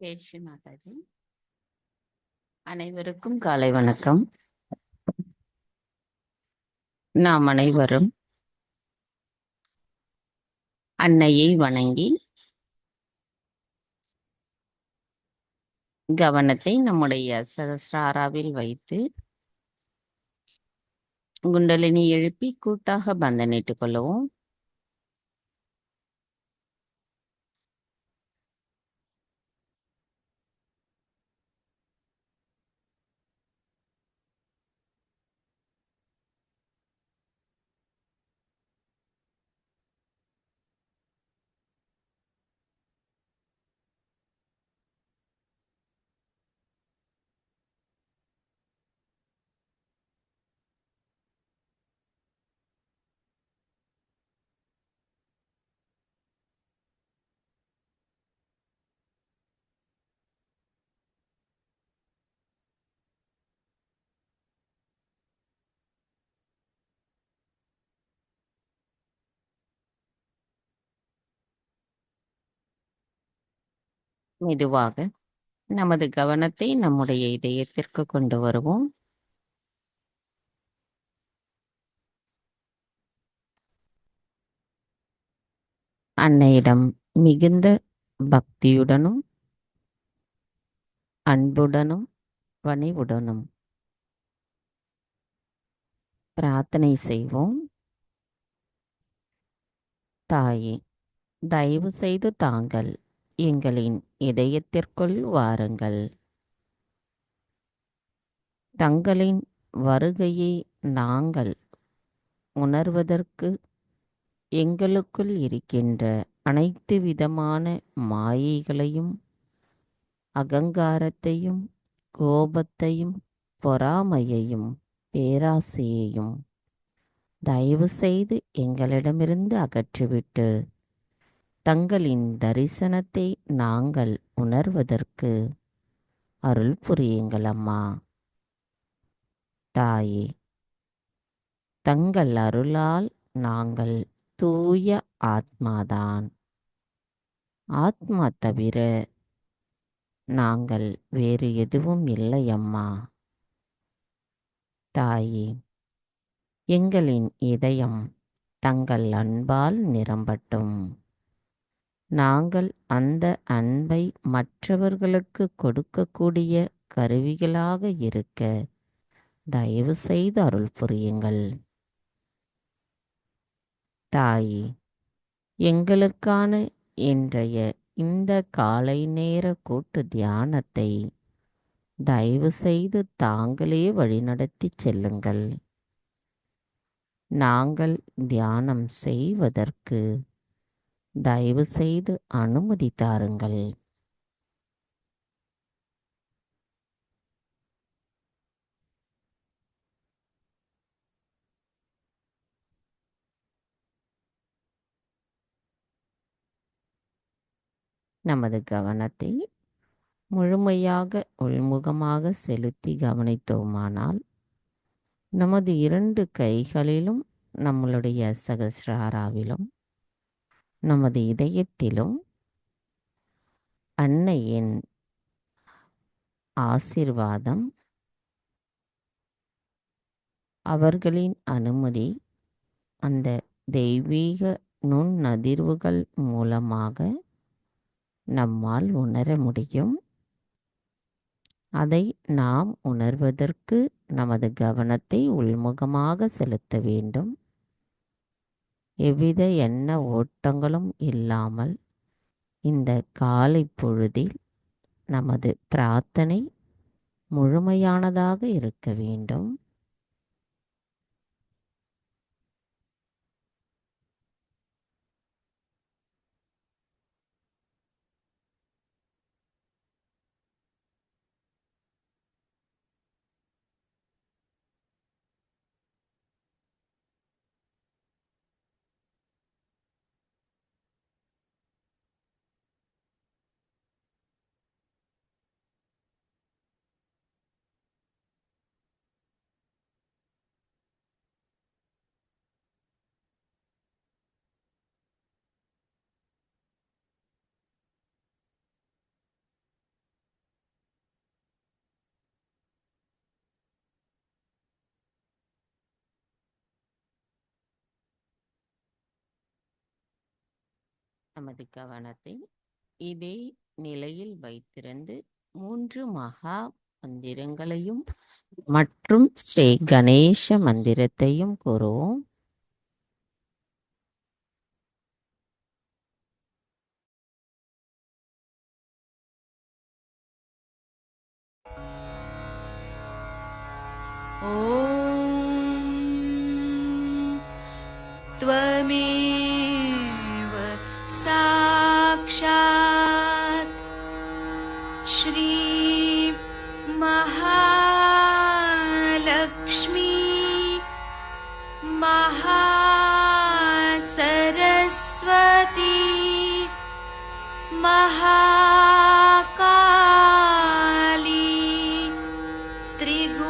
பேச்சு மாதாஜி. அனைவருக்கும் காலை வணக்கம். நாம் அனைவரும் அன்னையை வணங்கி கவனத்தை நம்முடைய சகஸ்ராராவில் வைத்து குண்டலினி எழுப்பி கூட்டாக பந்தனிட்டுக் கொள்ளவும். மெதுவாக நமது கவனத்தை நம்முடைய இதயத்திற்கு கொண்டு வருவோம். அன்னையிடம் மிகுந்த பக்தியுடனும் அன்புடனும் பணிவுடனும் பிரார்த்தனை செய்வோம். தாயே, தயவு செய்து தாங்கள் எங்களின் இதயத்திற்குள் வாருங்கள். தங்களின் வருகையை நாங்கள் உணர்வதற்கு எங்களுக்குள் இருக்கின்ற அனைத்து விதமான மாயைகளையும், அகங்காரத்தையும், கோபத்தையும், பொறாமையையும், பேராசையையும் தயவு செய்து எங்களிடமிருந்து அகற்றிவிட்டு தங்களின் தரிசனத்தை நாங்கள் உணர்வதற்கு அருள் புரியுங்கள் அம்மா. தாயே, தங்கள் அருளால் நாங்கள் தூய ஆத்மாதான். ஆத்மா தவிர நாங்கள் வேறு எதுவும் இல்லை அம்மா. தாயே, எங்களின் இதயம் தங்கள் அன்பால் நிரம்பட்டும். நாங்கள் அந்த அன்பை மற்றவர்களுக்கு கொடுக்கக்கூடிய கருவிகளாக இருக்க தயவு செய்து அருள் புரியுங்கள். தாயே, எங்களுக்கான இன்றைய இந்த காலை நேர கூட்டு தியானத்தை தயவு செய்து தாங்களே வழிநடத்தி செல்லுங்கள். நாங்கள் தியானம் செய்வதற்கு தயவு செய்து அனுமதி தாருங்கள். நமது கவனத்தை முழுமையாக உள்முகமாக செலுத்தி கவனித்தோமானால் நமது 2 கைகளிலும், நம்மளுடைய சகஸ்ராராவிலும், நமது இதயத்திலும் அன்னையின் ஆசீர்வாதம், அவர்களின் அனுமதி, அந்த தெய்வீக நுண்ணதிர்வுகள் மூலமாக நம்மால் உணர முடியும். அதை நாம் உணர்வதற்கு நமது கவனத்தை உள்முகமாக செலுத்த வேண்டும். எவ்வித எண்ண ஓட்டங்களும் இல்லாமல் இந்த காலை பொழுதில் நமது பிரார்த்தனை முழுமையானதாக இருக்க வேண்டும். நமது கவனத்தை இதே நிலையில் வைத்திருந்து 3 மகா மந்திரங்களையும் மற்றும் ஸ்ரீ கணேச மந்திரத்தையும் கூறுவோம். ॐ त्वमेव साक्षात् श्री महालक्ष्मी महासरस्वती महाकाली त्रिगुणात्मिका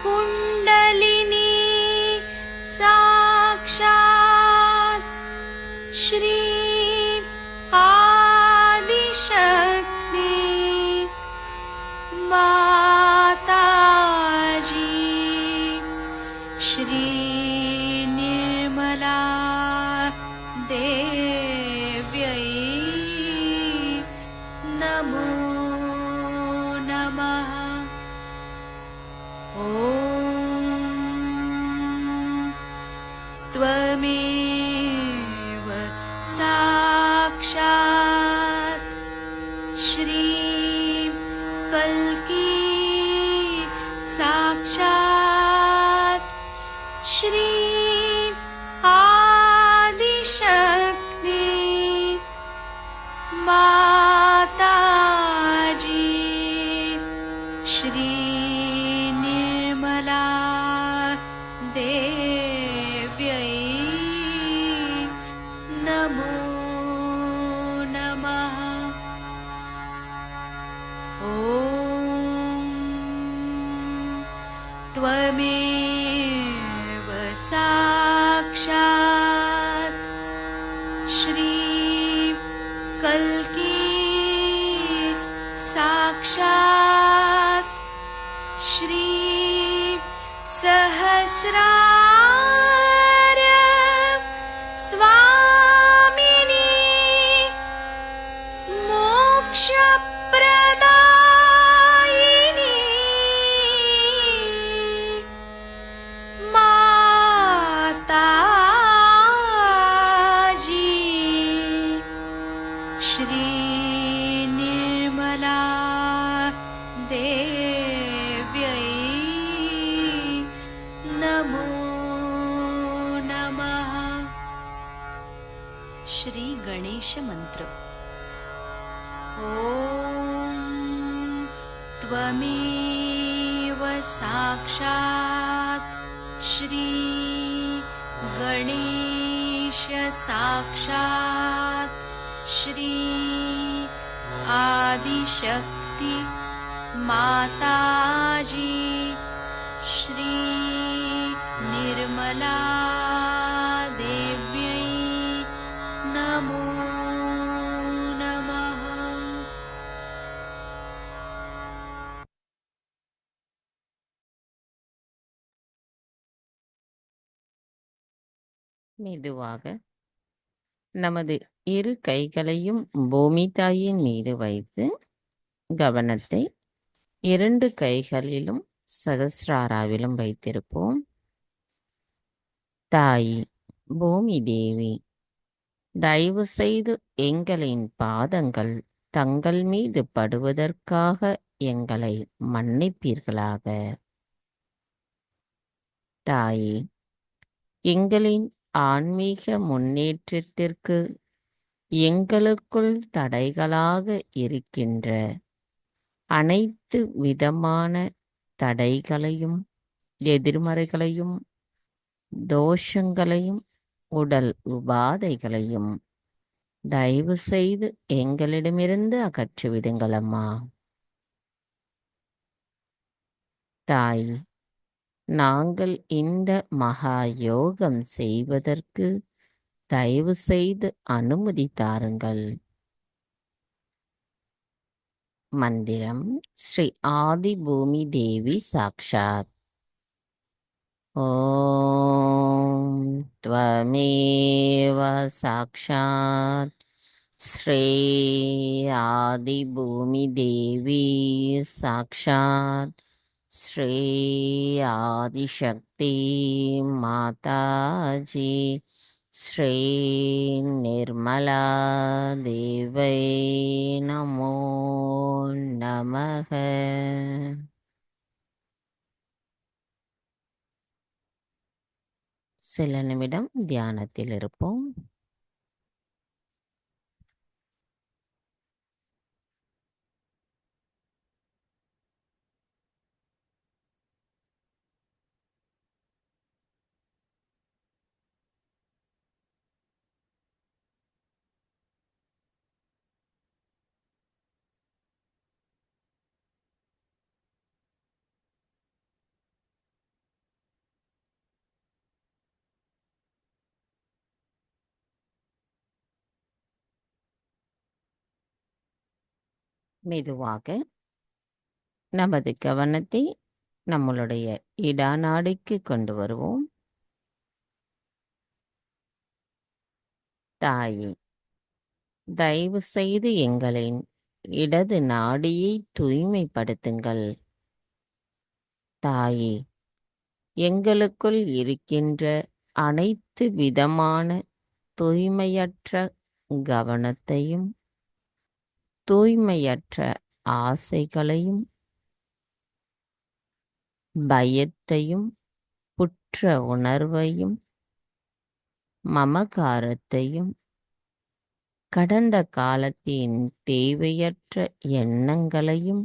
कुण्डलिनी साक्षात् श्री आदिशक्ति माताजी श्री निर्मला देव्यै नमो नमः। ॐ त्वमेव साक्षात् श्री कल्की साक्षात् श्री आदिशक्ति माताजी श्री निर्मला देव्यै नमो नमः। ॐ त्वमेव साक्षात् श्री कल्की साक्षात् श्री सहस्रार स्वामिनी मोक्षप्रदायिनी माताजी श्री निर्मला देव्यै नमो नमः। श्री गणेश मंत्र। ॐ त्वमेव साक्षात् श्री गणेश साक्षात् श्री आदिशक्ति माताजी श्री निर्मला देव्यै नमो नमः। மெதுவாக நமது இரு கைகளையும் பூமி தாயின் மீது வைத்து கவனத்தை 2 கைகளிலும் சகஸ்ராராவிலும் வைத்திருப்போம். தாய் பூமி தேவி, தயவு செய்து எங்களின் பாதங்கள் தங்கள் மீது படுவதற்காக எங்களை மன்னிப்பீர்களாக. தாயே, எங்களின் ஆன்மீக முன்னேற்றத்திற்கு எங்களுக்குள் தடைகளாக இருக்கின்ற அனைத்து விதமான தடைகளையும் எதிர்மறைகளையும் தோஷங்களையும் உடல் உபாதைகளையும் தயவு செய்து எங்களிடமிருந்து அகற்றிவிடுங்கள் அம்மா. தாய், நாங்கள் இந்த மகா யோகம் செய்வதற்கு தயவு செய்து அனுமதி தாருங்கள். மந்திரம் ஸ்ரீ ஆதி பூமி தேவி சாக்ஷாத். ॐ त्वमेव साक्षात् श्री आदिभूमिदेवी साक्षात् श्री आदिशक्ति माताजी श्री निर्मला देवै नमो नमः. சில நிமிடம் தியானத்தில் இருப்போம். மெதுவாக நமது கவனத்தை நம்மளுடைய இடாநாடிக்கு கொண்டு வருவோம். தாயே, தயவு செய்து எங்களின் இடது நாடியை தூய்மைப்படுத்துங்கள். தாயே, எங்களுக்குள் இருக்கின்ற அனைத்து விதமான தூய்மையற்ற கவனத்தையும் தூய்மையற்ற ஆசைகளையும் பயத்தையும் குற்ற உணர்வையும் மமகாரத்தையும் கடந்த காலத்தின் தேவையற்ற எண்ணங்களையும்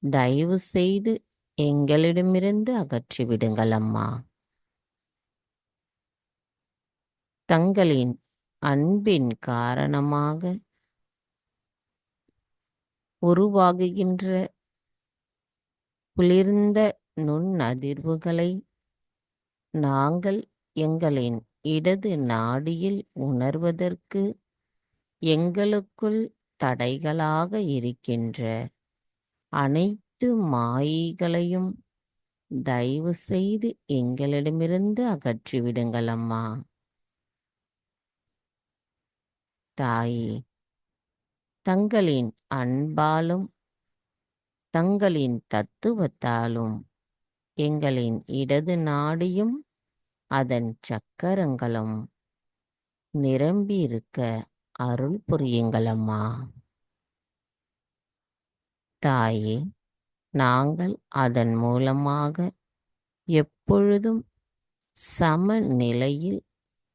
தயவு செய்து எங்களிடமிருந்து அகற்றிவிடுங்கள் அம்மா. தங்களின் அன்பின் காரணமாக உருவாகுகின்ற குளிர்ந்த நுண்ணதிர்வுகளை நாங்கள் எங்களின் இடது நாடியில் உணர்வதற்கு எங்களுக்குள் தடைகளாக இருக்கின்ற அனைத்து மாயைகளையும் தயவு செய்து எங்களிடமிருந்து அகற்றிவிடுங்கள் அம்மா. தாயே, தங்களின் அன்பாலும் தங்களின் தத்துவத்தாலும் எங்களின் இடது நாடியும் அதன் சக்கரங்களும் நிரம்பியிருக்க அருள் புரியுங்கள் அம்மா. தாயே, நாங்கள் அதன் மூலமாக எப்பொழுதும் சமநிலையில்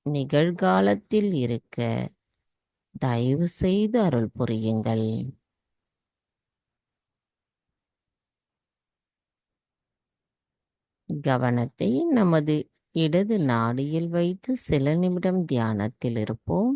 நிகழ்காலத்தில் இருக்க தயவு செய்து அருள் புரியுங்கள். கவனத்தை நமது இடது நாடியில் வைத்து சில நிமிடம் தியானத்தில் இருப்போம்.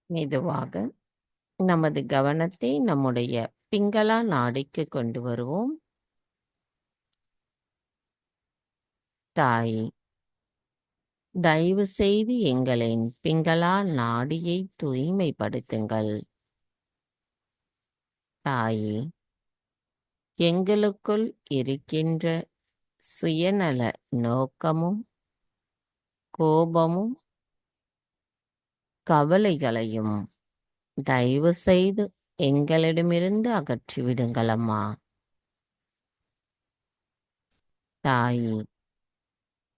மெதுவாக நமது கவனத்தை நம்முடைய பிங்களா நாடிக்கு கொண்டு வருவோம். தாயே, தயவு செய்து எங்களின் பிங்களா நாடியை தூய்மைப்படுத்துங்கள். தாயே, எங்களுக்குள் இருக்கின்ற சுயநல நோக்கமும் கோபமும் கவலைகளையும் தயவு செய்து எங்களிடமிருந்து அகற்றிவிடுங்கள் அம்மா. தாயே,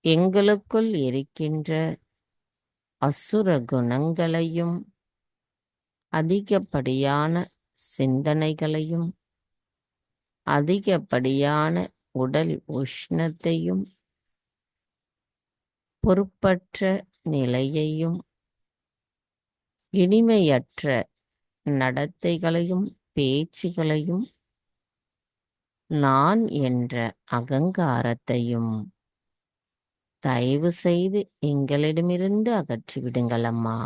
எங்களுக்குள் இருக்கின்ற அசுர குணங்களையும் அதிகப்படியான சிந்தனைகளையும் அதிகப்படியான உடல் உஷ்ணத்தையும் பொறுப்பற்ற நிலையையும் இனிமையற்ற நடத்தைகளையும் பேச்சுகளையும் நான் என்ற அகங்காரத்தையும் தயவு செய்து எங்களிடமிருந்து அகற்றிவிடுங்கள் அம்மா.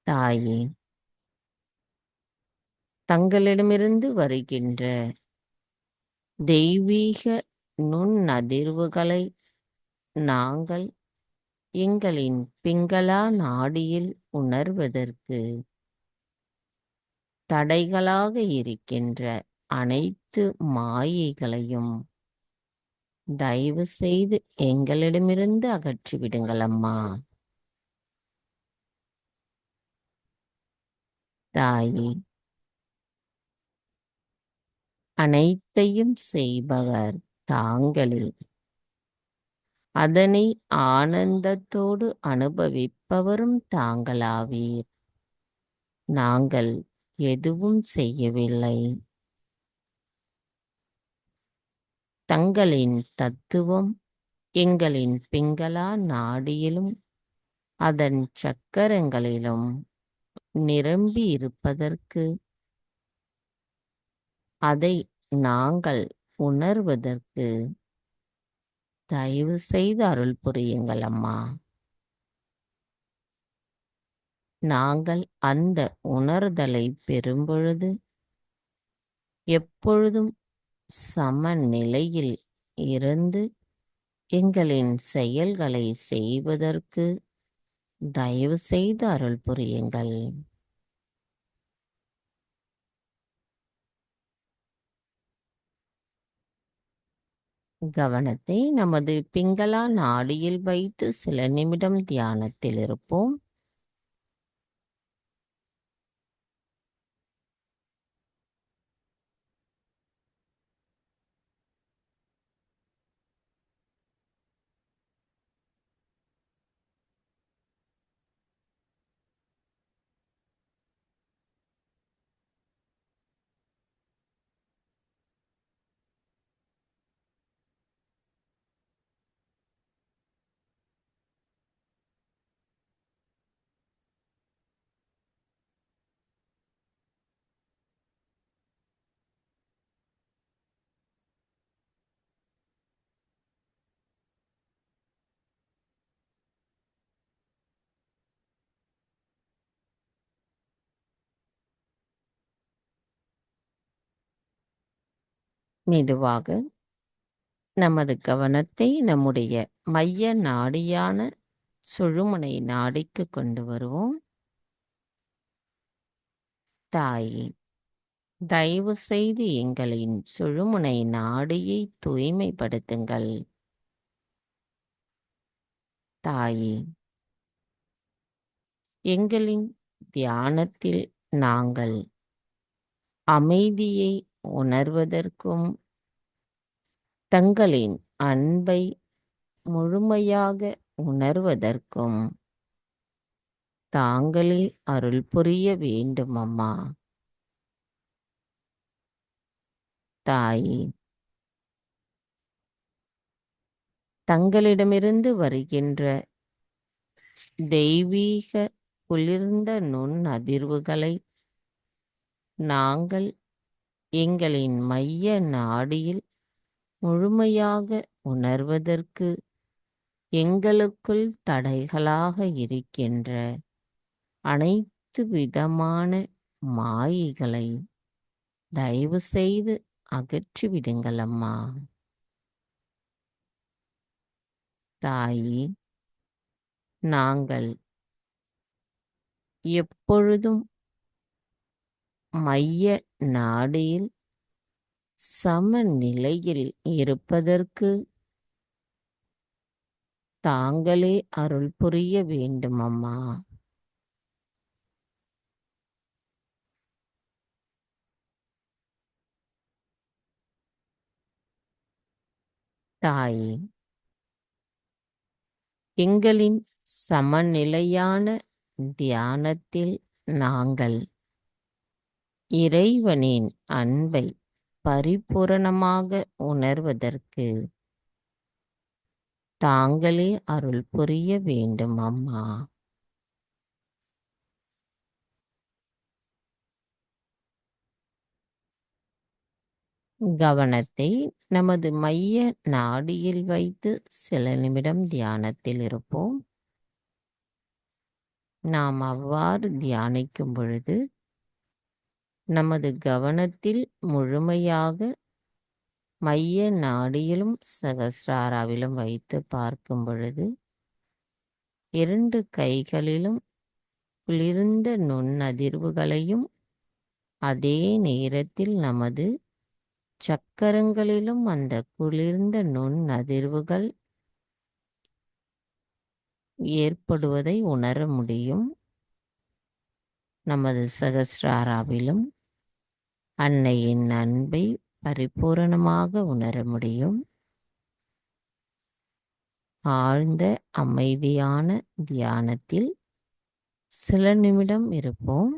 தாயே, தங்களிடமிருந்து வருகின்ற தெய்வீக நுண்ணதிர்வுகளை நாங்கள் எங்களின் பிங்களா நாடியில் உணர்வதற்கு தடைகளாக இருக்கின்ற அனைத்து மாயைகளையும் தயவு செய்து எங்களிடமிருந்து அகற்றிவிடுங்கள் அம்மா. தாயே, அனைத்தையும் செய்பவர் தாங்களே. அதனை ஆனந்தத்தோடு அனுபவிப்பவரும் தாங்களாவீர். நாங்கள் எதுவும் செய்யவில்லை. தங்களின் தத்துவம் எங்களின் பிங்களா நாடியிலும் அதன் சக்கரங்களிலும் நிரம்பி இருப்பதற்கு அதை நாங்கள் உணர்வதற்கு தயவு செய்து அருள் புரியுங்கள் அம்மா. நாங்கள் அந்த உணர்தலை பெறும்பொழுது எப்பொழுதும் சமநிலையில் இருந்து எங்களின் செயல்களை செய்வதற்கு தயவு செய்து அருள் புரியுங்கள். கவனத்தை நமது பிங்களா நாடியில் வைத்து சில நிமிடம் தியானத்தில் இருப்போம். மெதுவாக நமது கவனத்தை நம்முடைய மைய நாடியான சுழுமுனை நாடிக்கு கொண்டு வருவோம். தாயே, தயவு செய்து எங்களின் சுழுமுனை நாடியை தூய்மைப்படுத்துங்கள். தாயே, எங்களின் தியானத்தில் நாங்கள் அமைதியை உணர்வதற்கும் தங்களின் அன்பை முழுமையாக உணர்வதற்கும் தாங்களே அருள் புரிய வேண்டும் அம்மா. தாயே, தங்களிடமிருந்து வருகின்ற தெய்வீக குளிர்ந்த நுண் அதிர்வுகளை நாங்கள் எங்களின் மைய நாடியில் முழுமையாக உணர்வதற்கு எங்களுக்குள் தடைகளாக இருக்கின்ற அனைத்து விதமான மாயைகளை தயவு செய்து அகற்றிவிடுங்கள் அம்மா. தாயே, நாங்கள் எப்பொழுதும் மைய நாடியில் சமநிலையில் இருப்பதற்கு தாங்களே அருள் புரிய வேண்டும் அம்மா. தாயே, எங்களின் சமநிலையான தியானத்தில் நாங்கள் இறைவனின் அன்பை பரிபூரணமாக உணர்வதற்கு தாங்களே அருள் புரிய வேண்டும் அம்மா. கவனத்தை நமது மைய நாடியில் வைத்து சில நிமிடம் தியானத்தில் இருப்போம். நாம் அவ்வாறு தியானிக்கும் பொழுது நமது கவனத்தில் முழுமையாக மைய நாடியிலும் சகஸ்ராராவிலும் வைத்து பார்க்கும் பொழுது 2 கைகளிலும் குளிர்ந்த நுண்ணதிர்வுகளையும் அதே நேரத்தில் நமது சக்கரங்களிலும் அந்த குளிர்ந்த நுண்ணதிர்வுகள் ஏற்படுவதை உணர முடியும். நமது சகஸ்ராராவிலும் அன்னையின் அன்பை பரிபூரணமாக உணர முடியும். ஆழ்ந்த அமைதியான தியானத்தில் சில நிமிடம் இருப்போம்.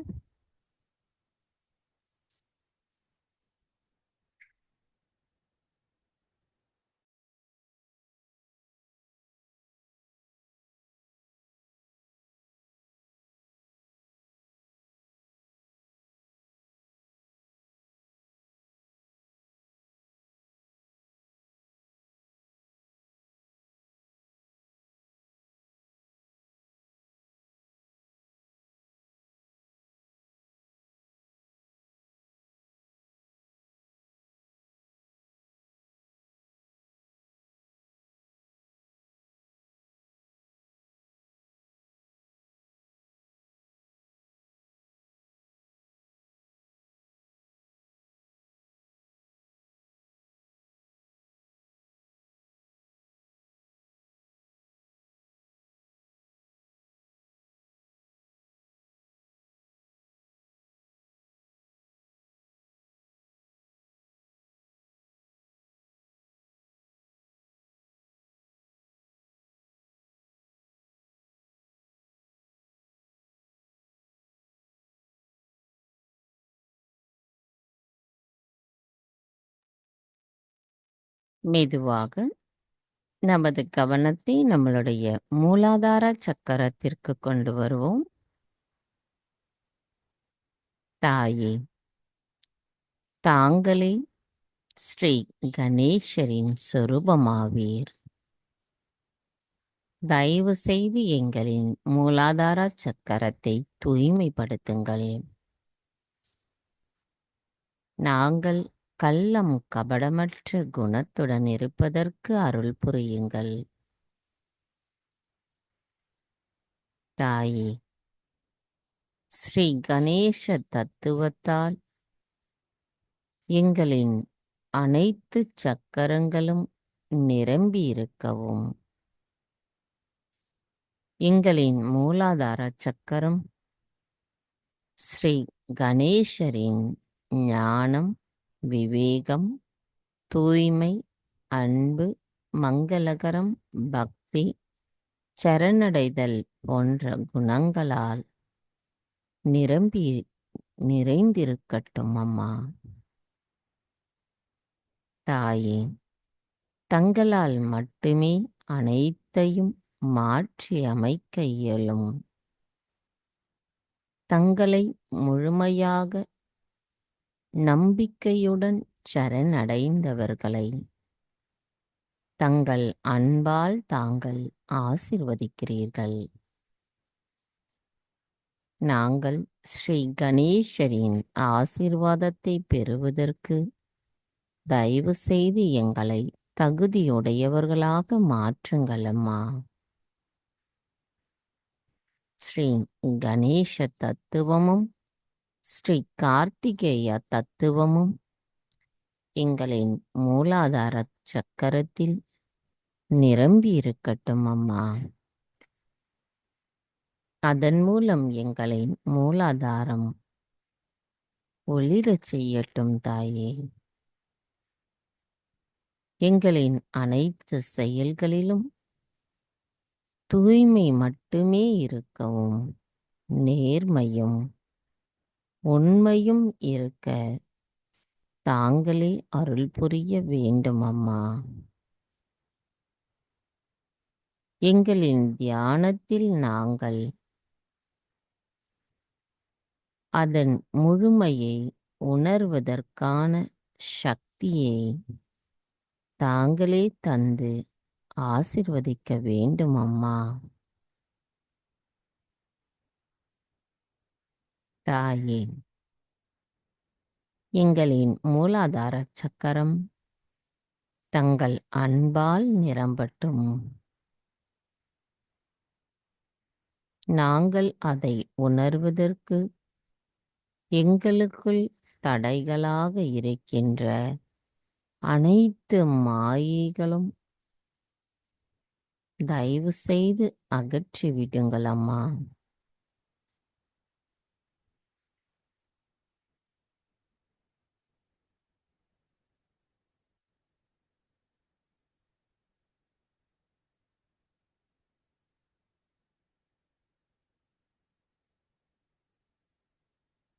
மெதுவாக நமது கவனத்தை நம்மளுடைய மூலாதார சக்கரத்திற்கு கொண்டு வருவோம். தாயே, தாங்களே ஸ்ரீ கணேசரின் சொரூபமாவீர். தயவு செய்து எங்களின் மூலாதார சக்கரத்தை தூய்மைப்படுத்துங்கள். நாங்கள் கள்ளம் கபடமற்ற குணத்துடன் இருப்பதற்கு அருள் புரியுங்கள். தாயே, ஸ்ரீ கணேச தத்துவத்தால் எங்களின் அனைத்து சக்கரங்களும் நிரம்பியிருக்கவும், எங்களின் மூலாதார சக்கரம் ஸ்ரீ கணேசரின் ஞானம், விவேகம், தூய்மை, அன்பு, மங்களகரம், பக்தி, சரணடைதல் போன்ற குணங்களால் நிரம்பி நிறைந்திருக்கட்டும் அம்மா. தாயே, தங்களால் மட்டுமே அனைத்தையும் மாற்றி அமைக்க இயலும். தங்களை முழுமையாக நம்பிக்கையுடன் சரணடைந்தவர்களை தங்கள் அன்பால் தாங்கள் ஆசிர்வதிக்கிறீர்கள். நாங்கள் ஸ்ரீ கணேசரின் ஆசீர்வாதத்தை பெறுவதற்கு தயவு செய்து எங்களை தகுதியுடையவர்களாக மாற்றுங்கள் அம்மா. ஸ்ரீ கணேச தத்துவமும் ஸ்ரீ கார்த்திகேய தத்துவமும் எங்களின் மூலாதார சக்கரத்தில் நிரம்பி இருக்கட்டும் அம்மா. அதன் மூலம் எங்களின் மூலாதாரம் ஒளிரச் செய்யட்டும் தாயே. எங்களின் அனைத்து செயல்களிலும் தூய்மை மட்டுமே இருக்கவும், நேர்மையும் உண்மையும் இருக்க தாங்களே அருள் புரிய வேண்டும் அம்மா. எங்களின் தியானத்தில் நாங்கள் அதன் முழுமையை உணர்வதற்கான சக்தியை தாங்களே தந்து ஆசிர்வதிக்க வேண்டும் அம்மா. தாயே, எங்களின் மூலாதார சக்கரம் தங்கள் அன்பால் நிரம்பட்டும். நாங்கள் அதை உணர்வதற்கு எங்களுக்குள் தடைகளாக இருக்கின்ற அனைத்து மாயைகளும் தயவு செய்து அகற்றி விடுங்கள் அம்மா.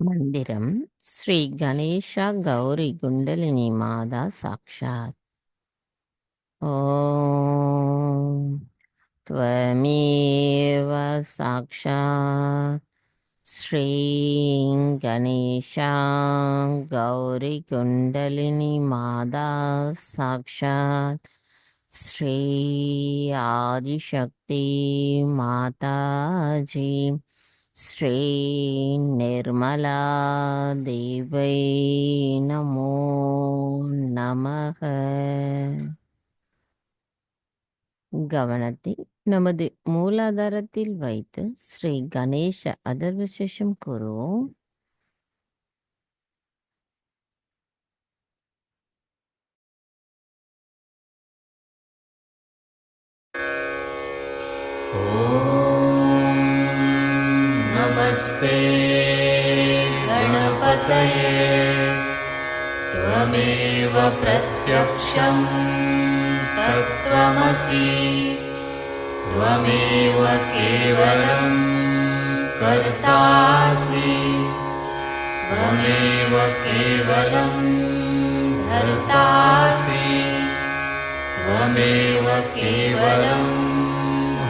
மந்திரம் ஸ்ரீ கணேஷா கௌரி குண்டலினி மாதா சாக்ஷாத். ஓம் त्वमेव साक्षात् श्री गणेशा गौरी कुंडलिनी माता साक्षात् श्री आदिशक्ति माताजी श्री निर्मला देवै नमो नमः. கவனத்தை நமது மூலாதாரத்தில் வைத்து ஸ்ரீ கணேச அதர்வசேஷம் கூறுவோம். नमस्ते गणपतये त्वमेव प्रत्यक्षं तत्त्वमसि त्वमेव केवलं कर्तासि त्वमेव केवलं धर्तासि त्वमेव केवलं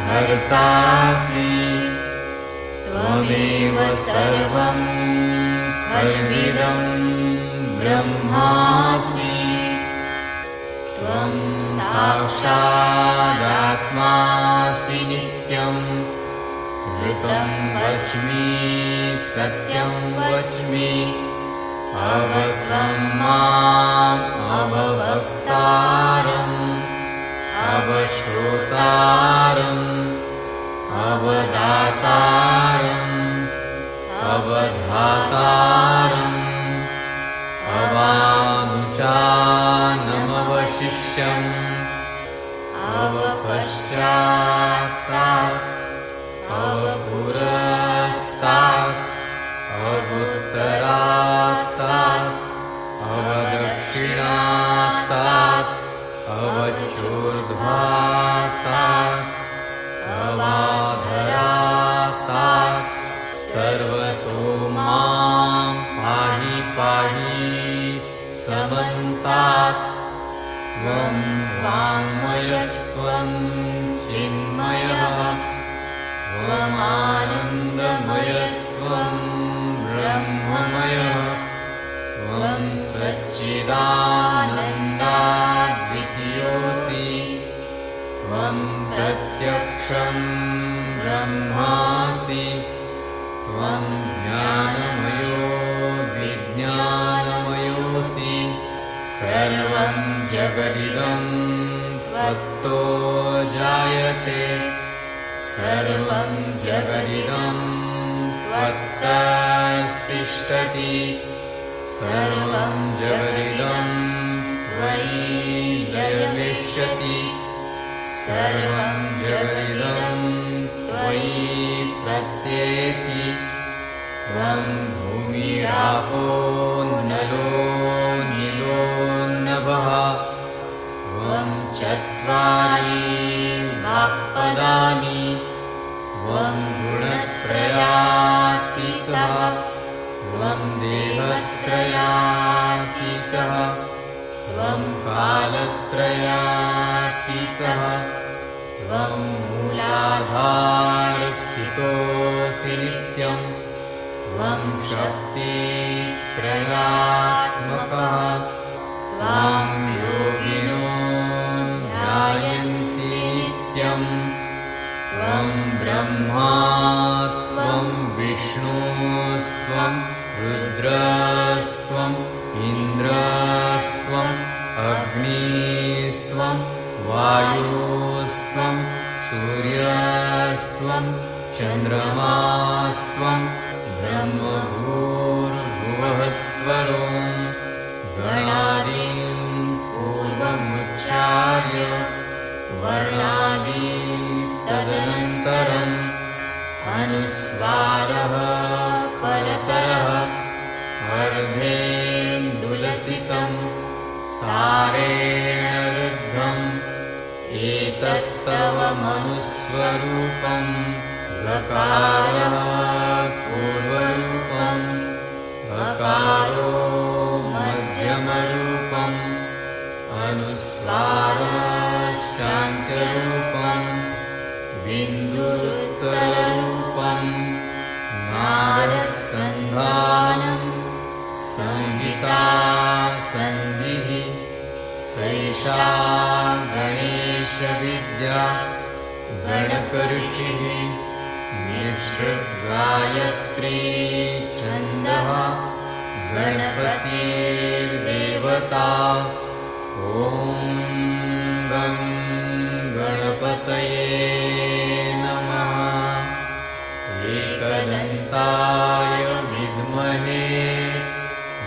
हर्तासि त्वमेव सर्वं खल्विदं ब्रह्मासि त्वं साक्षादात्मासि नित्यं ऋतं वच्मि सत्यं वच्मि अवत्वं माम् अववक्तारम् अवश्रोतारम् अवदातारम् अवधातारम् अवानुचानमवशिष्यम् अवपश्चात्तात् अवपुरस्तात् अवुत्तरात्तात् अवदक्षिणात्तात् अवचूर्ध्वात्तात् अवाधरात्तात् सर्वतो मां पाहि पाहि समन्तात् त्वं वाङ्मयस्त्वं चिन्मयः त्वमानन्दमयस्त्वं ब्रह्ममयः त्वं सच्चिदानन्दाद्वितीयोऽसि त्वं प्रत्यक्षं ब्रह्मासि त्वं ज्ञानमयो विज्ञानमयोऽसि सर्वं जगदिदं त्वत्तो जायते सर्वं जगदिदं त्वत्तस्तिष्ठति सर्वं जगदिदं त्वयि लयमिष्यति सर्वं जगदिदं त्वयि प्रत्येति त्वं भूमिरापो नलो नीलो नभः त्वं चत्वारि वाक्पदानि त्वं देहत्रयातीतः त्वं कालत्रयातीतः त्वं मूलाधारस्थितोऽसि नित्यं त्वं शक्तित्रयात्मकः त्वां योगिनो ध्यायन्ति नित्यं त्वं ब्रह्मा त्वं विष्णुस्त्वं रुद्रस्त्वम् इन्द्रस्त्वम् अग्निस्त्वं वायुस्त्वं सूर्यस्त्वं चन्द्रमास्त्वं ब्रह्मभूर्भुवः स्वरों गणादीन् पूर्वमुच्चार्य वर्णादि तदनन्तरम् अनुस्वारः परतरः अर्धेन्दुलसितं तारेण रुद्धम् एतत्तव मनुस्वरूपं गकारः पूर्वरूपम् अकारो मध्यमरूपम् अनुस्वारश्चान्त्यरूपम् बिन्दुरुत्तररूपम् नादसन्धानम् संहितासन्धिः सैषा गणेशविद्या गणकऋषिः निःसृद्गायत्री छन्दः गणपतिर्देवता ॐ गं गणपतये नमः एकदन्ताय विद्महे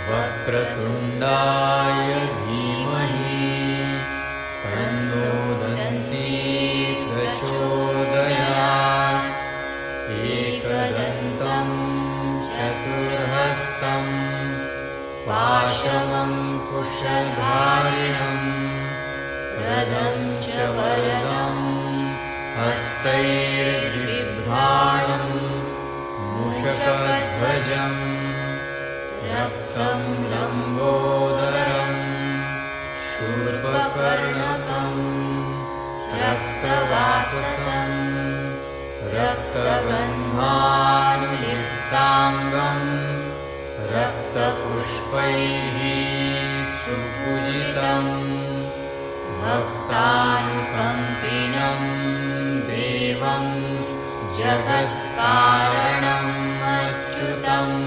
वक्रतुण्डाय धीमहि तन्नो दन्ती प्रचोदयात् एकदन्तं चतुर्हस्तं पाशमङ्कुशधारिणं रदं च वरदं हस्तैर्बिभ्राणं मूषकध्वजम् रक्तं लम्बोदरं शूर्पकर्णकं रक्तवाससं रक्तगन्धानुलिप्ताङ्गं रक्तपुष्पैः सुपूजितं भक्तानुकम्पिनं देवं जगत्कारणम् अच्युतम्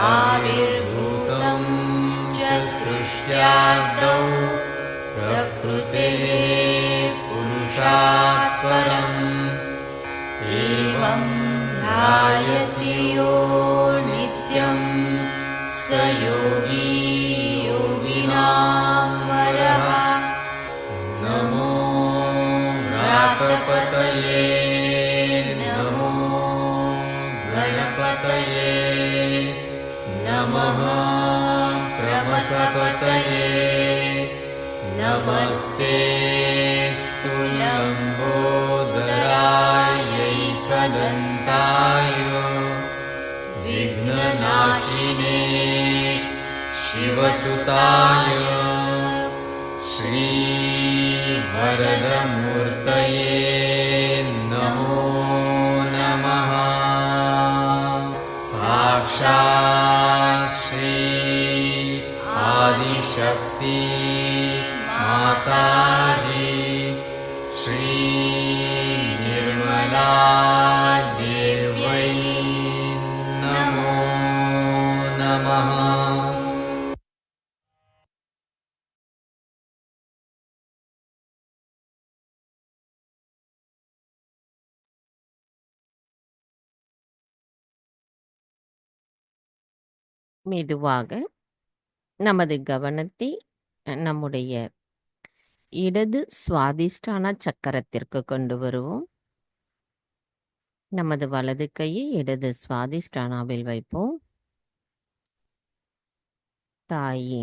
आविर्भूतं च सृष्ट्यादौ प्रकृतेः पुरुषात् परम् एवं ध्यायति यो नित्यं स योगी योगिनां वरः नमो व्रातपतये नमो गणपतये नमः प्रमथपतये नमस्तेऽस्तु लम्बोदरायैकदन्ताय विघ्ननाशिने शिवसुताय श्रीवरदमूर्तये नमो नमः साक्षात् श्री आदिशक्ति माताजी श्री निर्मला देव्यै नमो नमः। மெதுவாக நமது கவனத்தை நம்முடைய இடது சுவாதிஷ்டான சக்கரத்திற்கு கொண்டு வருவோம். நமது வலது கையை இடது சுவாதிஷ்டானாவில் வைப்போம். தாயே,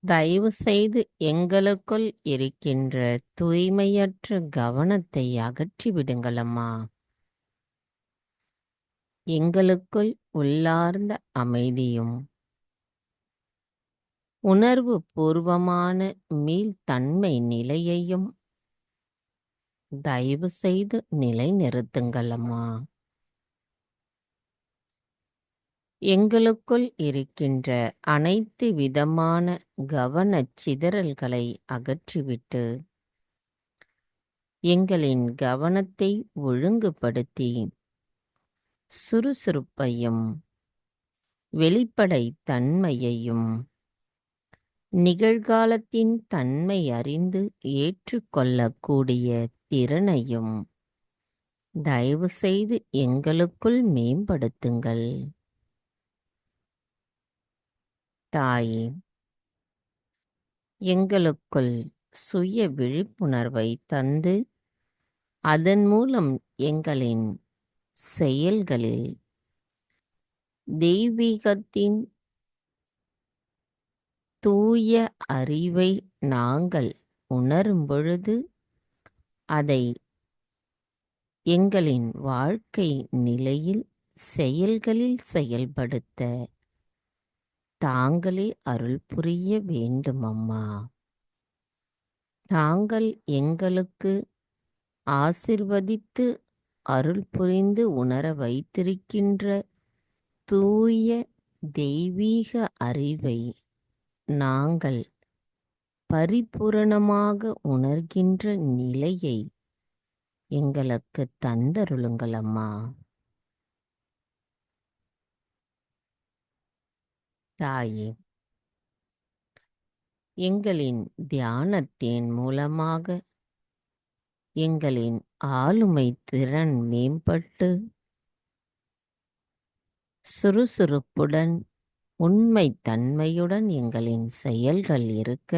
தயவு செய்து எங்களுக்குள் இருக்கின்ற தூய்மையற்ற கவனத்தை அகற்றி விடுங்கள் அம்மா. எங்களுக்குள் உள்ளார்ந்த அமைதியும் உணர்வு பூர்வமான மீள்தன்மை நிலையையும் தயவு செய்து நிலைநிறுத்துங்கள் அம்மா. எங்களுக்குள் இருக்கின்ற அனைத்து விதமான கவனச் சிதறல்களை அகற்றிவிட்டு எங்களின் கவனத்தை ஒழுங்குபடுத்தி சுறுசுறுப்பையும் வெளிப்படைத் தன்மையையும் நிகழ்காலத்தின் தன்மை அறிந்து ஏற்றுக்கொள்ளக்கூடிய திறனையும் தயவு செய்து எங்களுக்குள் மேம்படுத்துங்கள். தாயே, எங்களுக்குள் சுய விழிப்புணர்வை தந்து அதன் மூலம் எங்களின் செயல்களில் தெய்வீகத்தின் தூய அறிவை நாங்கள் உணரும் பொழுது அதை எங்களின் வாழ்க்கை நிலையில் செயல்களில் செயல்படுத்த தாங்களே அருள் புரிய வேண்டும் அம்மா. தாங்கள் எங்களுக்கு ஆசிர்வதித்து அருள் புரிந்து உணர வைத்திருக்கின்ற தூய தெய்வீக அறிவை நாங்கள் பரிபூரணமாக உணர்கின்ற நிலையை எங்களுக்கு தந்தருளுங்கள் அம்மா. தாயே, எங்களின் தியானத்தின் மூலமாக எங்களின் ஆளுமை திறன் மேம்பட்டு சுறுசுறுப்புடன் உண்மைத்தன்மையுடன் எங்களின் செயல்கள் இருக்க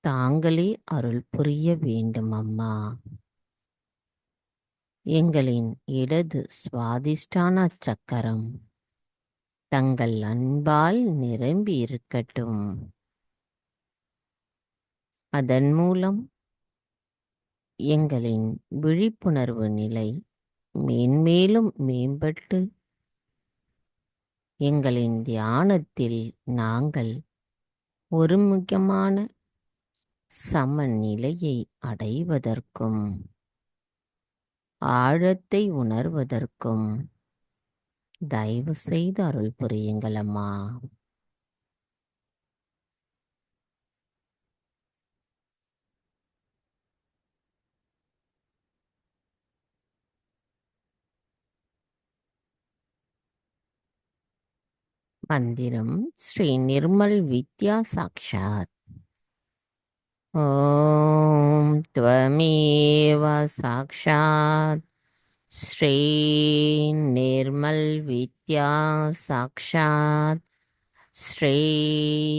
தாங்களே அருள் புரிய வேண்டும் அம்மா. எங்களின் இடது சுவாதிஷ்டான சக்கரம் தங்கள் அன்பால் நிரம்பி இருக்கட்டும். அதன் மூலம் எங்களின் விழிப்புணர்வு நிலை மேன்மேலும் மேம்பட்டு எங்களின் தியானத்தில் நாங்கள் ஒரு முக்கியமான சமநிலையை அடைவதற்கும் ஆழத்தை உணர்வதற்கும் தயவு செய்து அருள் புரியுங்கள் அம்மா. மந்திரம் ஸ்ரீ நிர்மல் வித்யா சாக்ஷாத். ஓம் த்வமேவ சாக்ஷாத் ஸ்ரீ நிர்மல் வித்யா சாக்ஷாத் ஸ்ரீ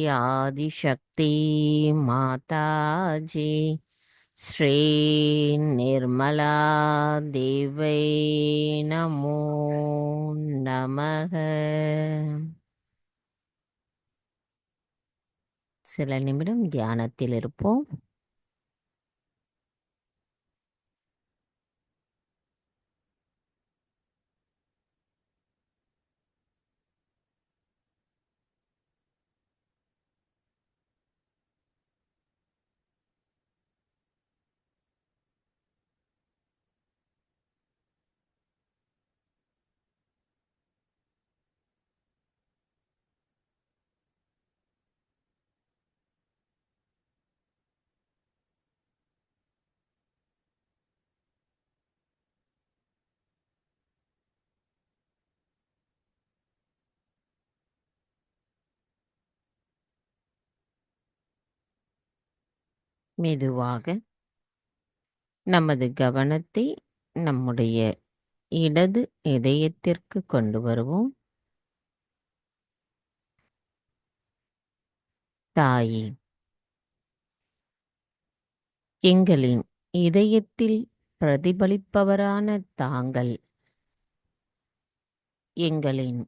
ஆதிசக்தி மாதாஜி ஸ்ரீ நிர்மலா தேவை நமோ நமக. சில நிமிடம் தியானத்தில் இருப்போம். மெதுவாக நமது கவனத்தை நம்முடைய இடது இதயத்திற்கு கொண்டு வருவோம். தாயே, எங்களின் இதயத்தில் பிரதிபலிப்பவரான தாங்கள் எங்களின்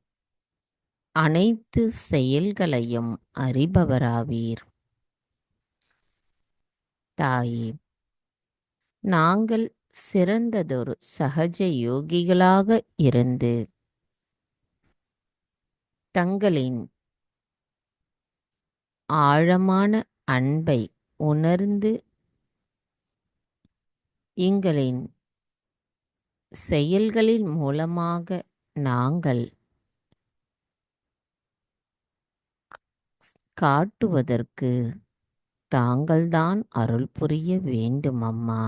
அனைத்து செயல்களையும் அறிபவராவீர். தாயே, நாங்கள் சிறந்ததொரு சகஜ யோகிகளாக இருந்து தங்களின் ஆழமான அன்பை உணர்ந்து எங்களின் செயல்களின் மூலமாக நாங்கள் காட்டுவதற்கு தாங்கள்தான் அருள் புரிய வேண்டும் அம்மா.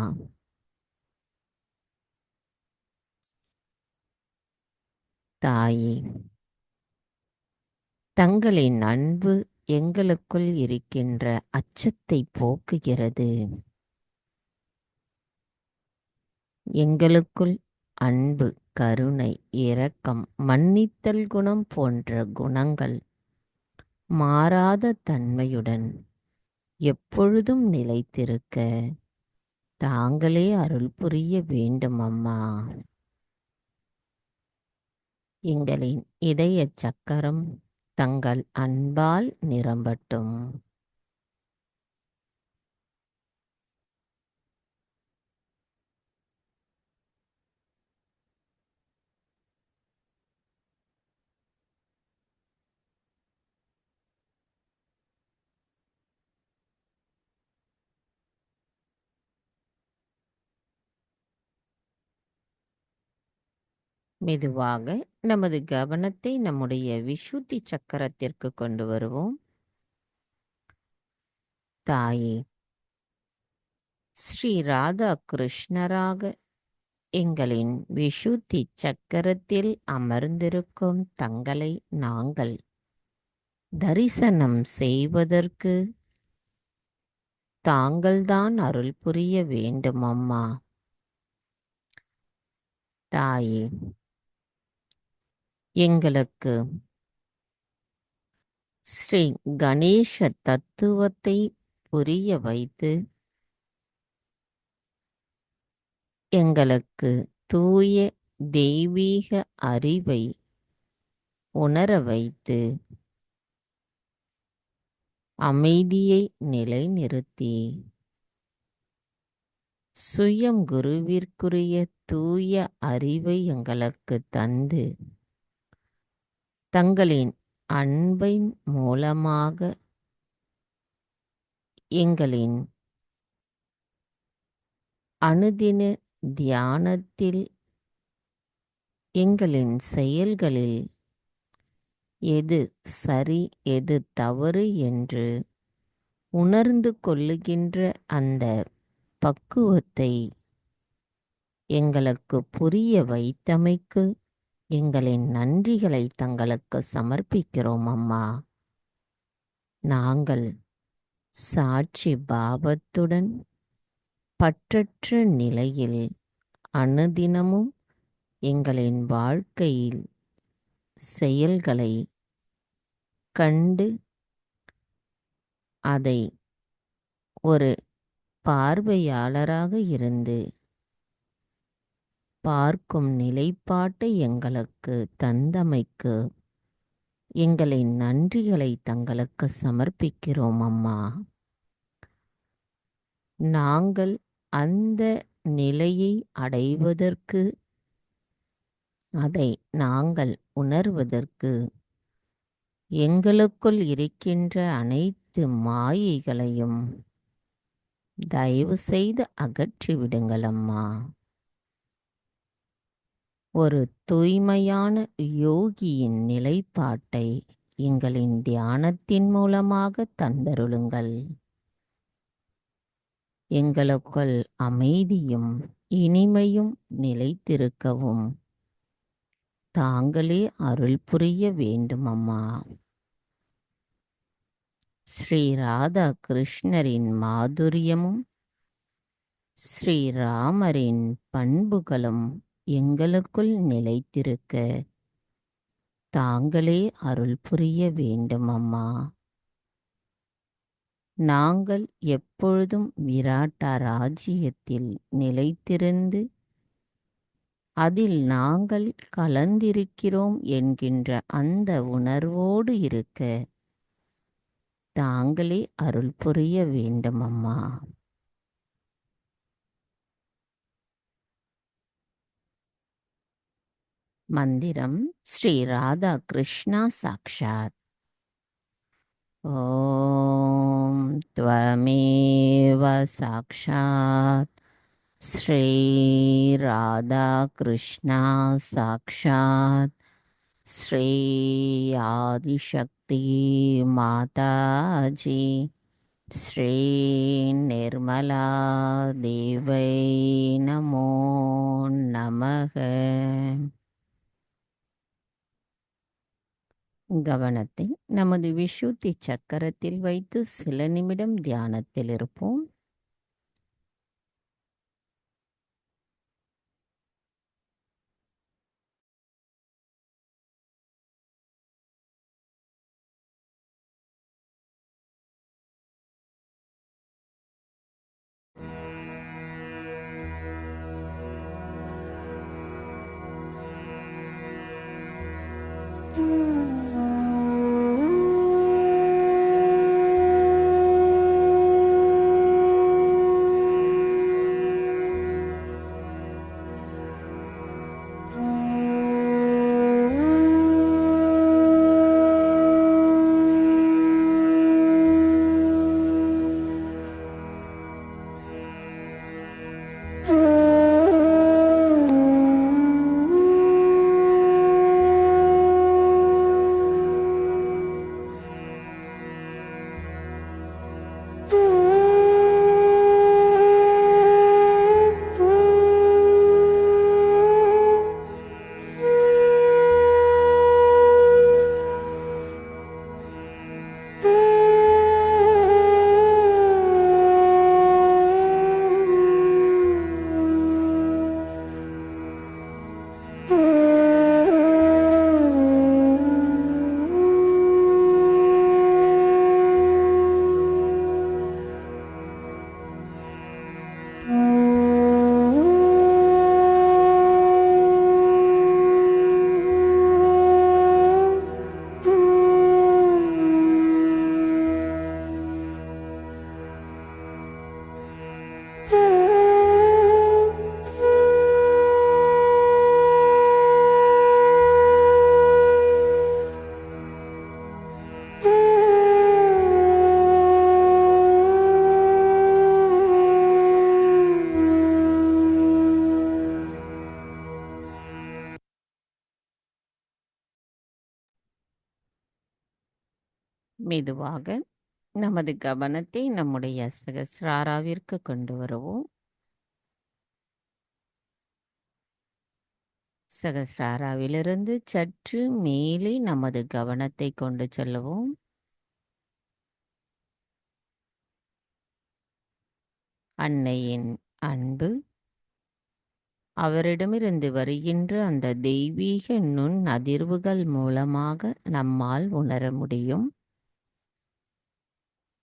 தாயே, தங்களின் அன்பு எங்களுக்குள் இருக்கின்ற அச்சத்தை போக்குகிறது. எங்களுக்குள் அன்பு, கருணை, இரக்கம், மன்னித்தல் குணம் போன்ற குணங்கள் மாறாத தன்மையுடன் எப்பொழுதும் நிலைத்திருக்க தாங்களே அருள் புரிய வேண்டும் அம்மா. எங்களின் இதய சக்கரம் தங்கள் அன்பால் நிரம்பட்டும். மெதுவாக நமது கவனத்தை நம்முடைய விசுத்தி சக்கரத்திற்கு கொண்டு வருவோம். தாயே, ஸ்ரீ ராதா கிருஷ்ணராக எங்களின் விசுத்தி சக்கரத்தில் அமர்ந்திருக்கும் தங்களை நாங்கள் தரிசனம் செய்வதற்கு தாங்கள்தான் அருள் புரிய வேண்டும் அம்மா. தாயே, எங்களுக்கு ஸ்ரீ கணேச தத்துவத்தை புரிய வைத்து எங்களுக்கு தூய தெய்வீக அறிவை உணர வைத்து அமைதியை நிலைநிறுத்தி சுயம் குருவிற்குரிய தூய அறிவை எங்களுக்கு தந்து தங்களின் அன்பின் மூலமாக எங்களின் அனுதின தியானத்தில் எங்களின் செயல்களில் எது சரி எது தவறு என்று உணர்ந்து கொள்ளுகின்ற அந்த பக்குவத்தை எங்களுக்கு புரிய வைத்தமைக்கு எங்களின் நன்றிகளை தங்களுக்கு சமர்ப்பிக்கிறோம் அம்மா. நாங்கள் சாட்சி பாவத்துடன் பற்றற்ற நிலையில் அனுதினமும் எங்களின் வாழ்க்கையில் செயல்களை கண்டு அதை ஒரு பார்வையாளராக இருந்து பார்க்கும் நிலைப்பாட்டை எங்களுக்கு தந்தமைக்கு எங்களின் நன்றிகளை தங்களுக்கு சமர்ப்பிக்கிறோம் அம்மா. நாங்கள் அந்த நிலையை அடைவதற்கு அதை நாங்கள் உணர்வதற்கு எங்களுக்குள் இருக்கின்ற அனைத்து மாயைகளையும் தயவு செய்து அகற்றிவிடுங்கள் அம்மா. ஒரு தூய்மையான யோகியின் நிலைப்பாட்டை எங்களின் தியானத்தின் மூலமாக தந்தருளுங்கள். எங்களுக்குள் அமைதியும் இனிமையும் நிலைத்திருக்கவும் தாங்களே அருள் புரிய வேண்டும் அம்மா. ஸ்ரீ ராதா கிருஷ்ணரின் மாதுரியமும் ஸ்ரீராமரின் பண்புகளும் எங்களுக்குள் நிலைத்திருக்க தாங்களே அருள் புரிய வேண்டும் அம்மா. நாங்கள் எப்பொழுதும் விராட்டா ராஜ்யத்தில் நிலைத்திருந்து அதில் நாங்கள் கலந்திருக்கிறோம் என்கின்ற அந்த உணர்வோடு இருக்க தாங்களே அருள் புரிய வேண்டும் அம்மா. மந்திரம் ஸ்ரீ ராதா கிருஷ்ணா சாக்ஷாத். ஓம் த்வமேவ சாக்ஷாத் ஸ்ரீ ராதா கிருஷ்ணா சாக்ஷாத் ஸ்ரீ ஆதிசக்தி மாதாஜி ஸ்ரீ நிர்மலா தேவை நமோ நமக. கவனத்தை நமது விஷுத்தி சக்கரத்தில் வைத்து சில நிமிடம் தியானத்தில் இருப்போம். மெதுவாக நமது கவனத்தை நம்முடைய சகஸ்ராராவிற்கு கொண்டு வருவோம். சகஸ்ராராவிலிருந்து சற்று மேலே நமது கவனத்தை கொண்டு செல்லுவோம். அன்னையின் அன்பு, அவரிடமிருந்து வருகின்ற அந்த தெய்வீக நுண் அதிர்வுகள் மூலமாக நம்மால் உணர முடியும்.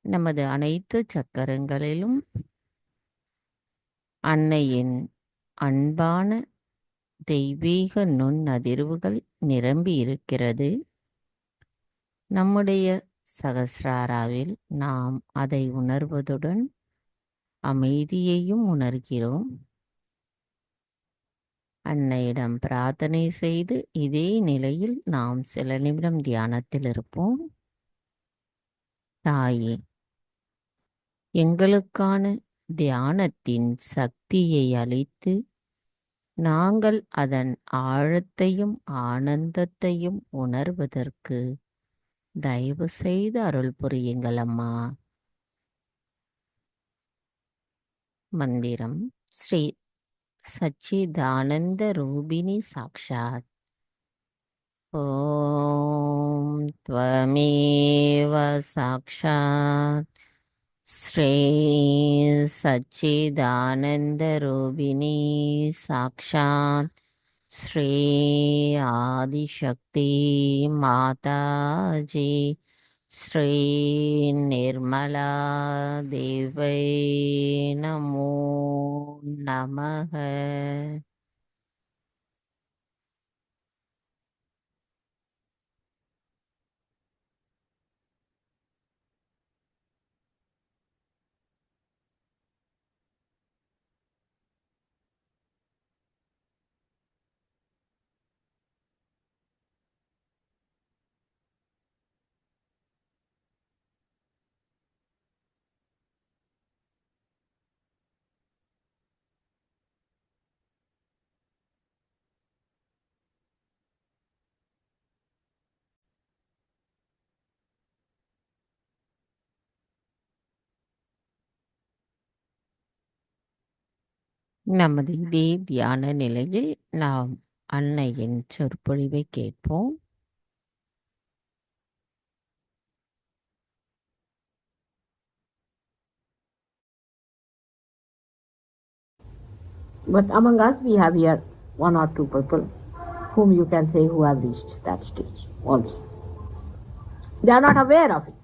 நமது அனைத்து சக்கரங்களிலும் அன்னையின் அன்பான தெய்வீக நுண் அதிர்வுகள் நிரம்பி இருக்கிறது. நம்முடைய சகஸ்ராராவில் நாம் அதை உணர்வதுடன் அமைதியையும் உணர்கிறோம். அன்னையிடம் பிரார்த்தனை செய்து இதே நிலையில் நாம் சில நிமிடம் தியானத்தில் இருப்போம். தாயே, எங்களுக்கான தியானத்தின் சக்தியை அளித்து நாங்கள் அதன் ஆழத்தையும் ஆனந்தத்தையும் உணர்வதற்கு தயவு செய்து அருள் புரியுங்கள் அம்மா. மந்திரம் ஸ்ரீ சச்சிதானந்த ரூபிணி சாக்ஷாத். ஓம் த்வமேவ சாக்ஷாத் ஸ்ரீ சச்சிதானந்த ரூபிணி சாக்ஷாத் ஸ்ரீ ஆதிசக்தி மாதாஜி ஸ்ரீ நிர்மலா தேவை நமோ நமக. நமது இதே தியான நிலையில் நாம் அன்னையின் சொற்பொழிவை கேட்போம். But among us we have here one or two people whom you can say who have reached that stage also. They are not aware of it,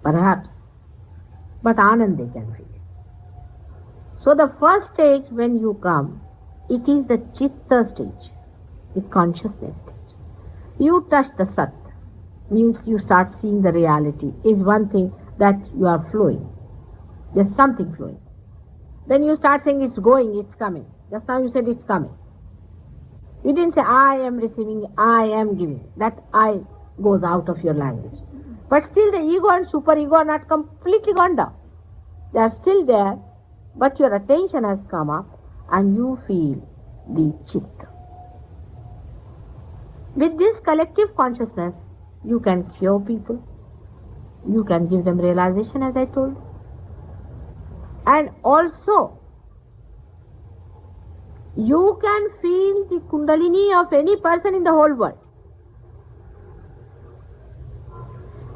perhaps, but Anand they can feel. So the first stage when you come, it is the Chitta stage, the consciousness stage. You touch the Sat, means you start seeing the reality, is one thing that you are flowing. There's something flowing. Then you start saying it's going, it's coming. Just now you said it's coming. You didn't say I am receiving, I am giving. That I goes out of your language. But still the ego and superego are not completely gone down. They are still there, but your attention has come up and you feel the Chitta. With this collective consciousness, you can cure people. You can give them realization, as I told. And also, you can feel the Kundalini of any person in the whole world.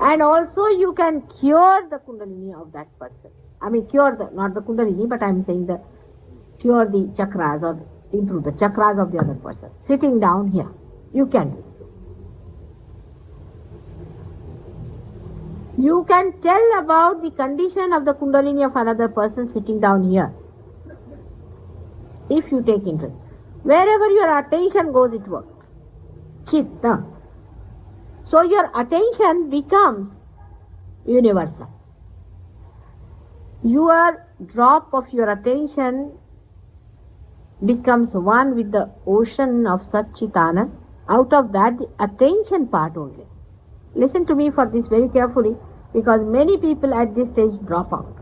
And also you can cure the Kundalini of that person. I mean cure the, not the Kundalini, but I am saying the cure the chakras or improve the chakras of the other person. Sitting down here, you can do it. You can tell about the condition of the Kundalini of another person sitting down here, if you take interest. Wherever your attention goes, it works. Chitta. So your attention becomes universal. Your drop of your attention becomes one with the ocean of Satchitanand. Out of that, the attention part only. Listen to me for this very carefully, because many people at this stage drop out.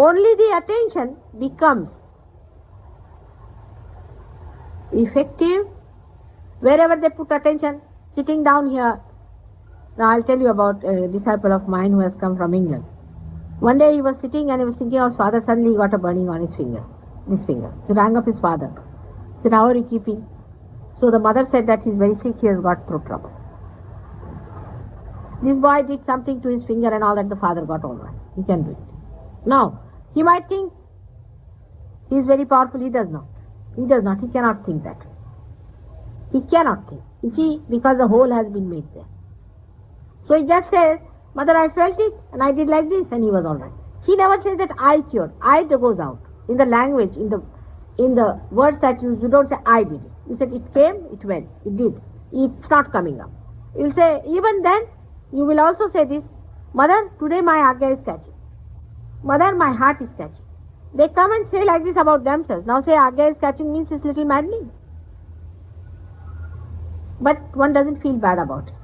Only the attention becomes effective wherever they put attention. Sitting down here, now I'll tell you about a disciple of mine who has come from England. One day he was sitting and he was thinking of his father. Suddenly he got a burning on his finger, this finger. So he rang up his father. He said, how are you keeping? So the mother said that he's very sick, he has got throat trouble. This boy did something to his finger and all that, the father got all right. He can do it. Now, he might think he is very powerful. He does not. He does not. He cannot think that. He cannot think. You see, because the hole has been made there. So he just says, mother, I felt it and I did like this, and he was all right. He never says that I cured. I goes out. In the language, in the words that you don't say I did it. You said it came, it went, it did. It's not coming up. You'll say, even then, you will also say this, mother, today my agya is catching. Mother, my heart is catching. They come and say like this about themselves. Now say agya is catching means it's little maddening. But one doesn't feel bad about it.